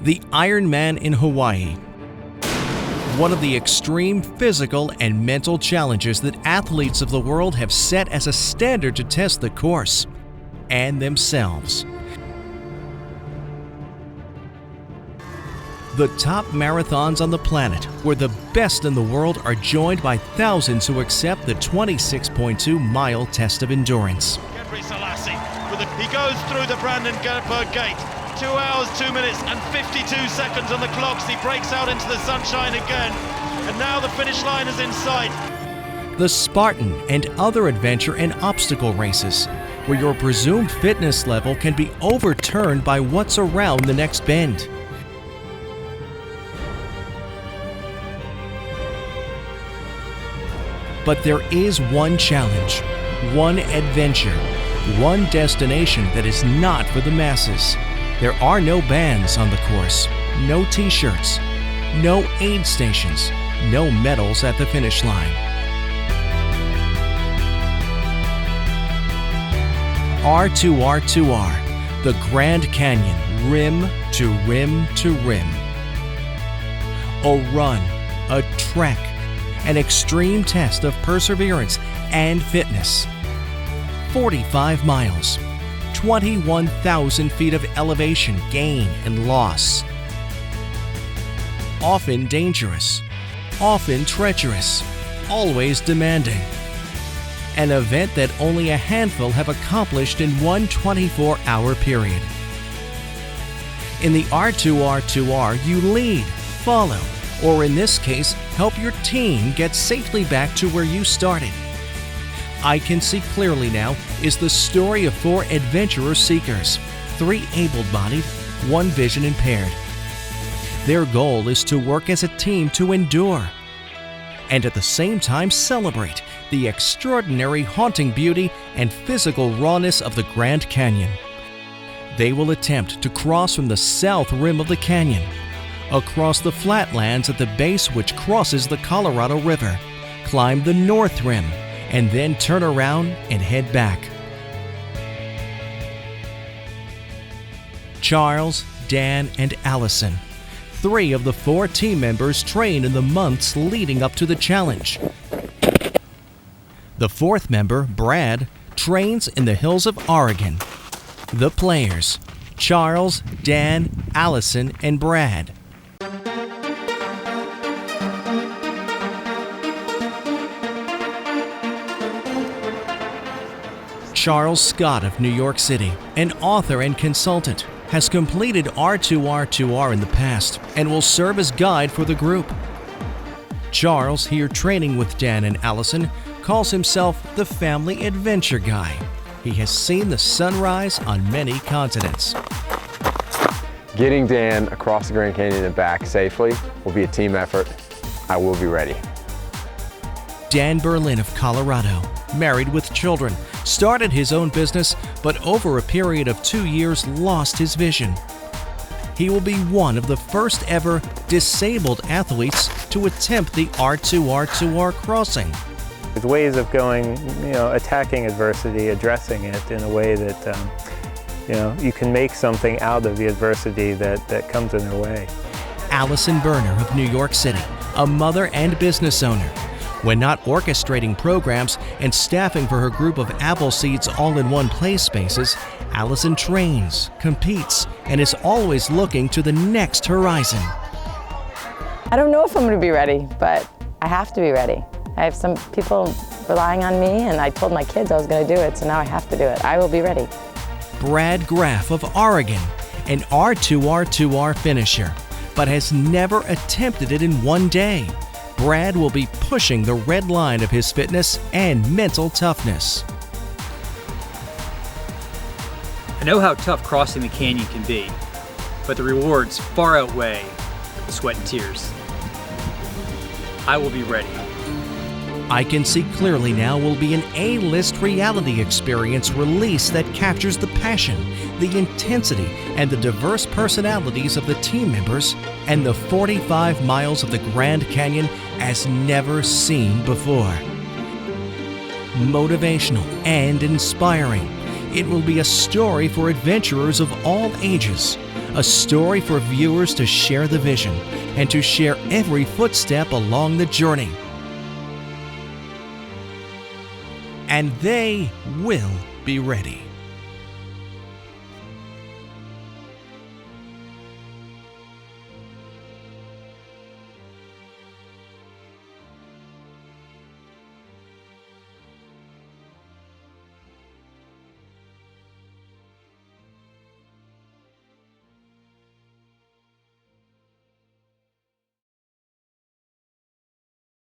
the Ironman in Hawaii. One of the extreme physical and mental challenges that athletes of the world have set as a standard to test the course and themselves. The top marathons on the planet, where the best in the world are joined by thousands who accept the 26.2-mile test of endurance. He goes through the Brandenburg Gate. 2 hours, 2 minutes and 52 seconds on the clocks. He breaks out into the sunshine again. And now the finish line is in sight. The Spartan and other adventure and obstacle races, where your presumed fitness level can be overturned by what's around the next bend. But there is one challenge, one adventure, one destination that is not for the masses. There are no bands on the course, no t-shirts, no aid stations, no medals at the finish line. R2R2R, the Grand Canyon, rim to rim to rim. A run, a trek, an extreme test of perseverance and fitness. 45 miles, 21,000 feet of elevation gain and loss. Often dangerous, often treacherous, always demanding. An event that only a handful have accomplished in one 24-hour period. In the R2R2R, you lead, follow, or in this case, help your team get safely back to where you started. I Can See Clearly Now is the story of 4 adventurer seekers, 3 able-bodied, 1 vision impaired. Their goal is to work as a team to endure, and at the same time celebrate the extraordinary haunting beauty and physical rawness of the Grand Canyon. They will attempt to cross from the south rim of the canyon, across the flatlands at the base which crosses the Colorado River, climb the north rim, and then turn around and head back. Charles, Dan, and Allison, 3 of the 4 team members trained in the months leading up to the challenge. The 4th member, Brad, trains in the hills of Oregon. The players, Charles, Dan, Allison, and Brad. Charles Scott of New York City, an author and consultant, has completed R2R2R in the past and will serve as guide for the group. Charles, here training with Dan and Allison, calls himself the family adventure guy. He has seen the sunrise on many continents. Getting Dan across the Grand Canyon and back safely will be a team effort. I will be ready. Dan Berlin of Colorado, married with children, started his own business, but over a period of 2 years lost his vision. He will be one of the first ever disabled athletes to attempt the R2R2R crossing. There's ways of going, attacking adversity, addressing it in a way that, you can make something out of the adversity that comes in their way. Allison Berner of New York City, a mother and business owner. When not orchestrating programs and staffing for her group of Appleseeds all-in-one play spaces, Allison trains, competes, and is always looking to the next horizon. I don't know if I'm going to be ready, but I have to be ready. I have some people relying on me, and I told my kids I was going to do it, so now I have to do it. I will be ready. Brad Graff of Oregon, an R2R2R finisher, but has never attempted it in one day. Brad will be pushing the red line of his fitness and mental toughness. I know how tough crossing the canyon can be, but the rewards far outweigh the sweat and tears. I will be ready. I Can See Clearly Now will be an A-list reality experience release that captures the passion, the intensity, and the diverse personalities of the team members and the 45 miles of the Grand Canyon as never seen before. Motivational and inspiring, it will be a story for adventurers of all ages, a story for viewers to share the vision and to share every footstep along the journey. And they will be ready.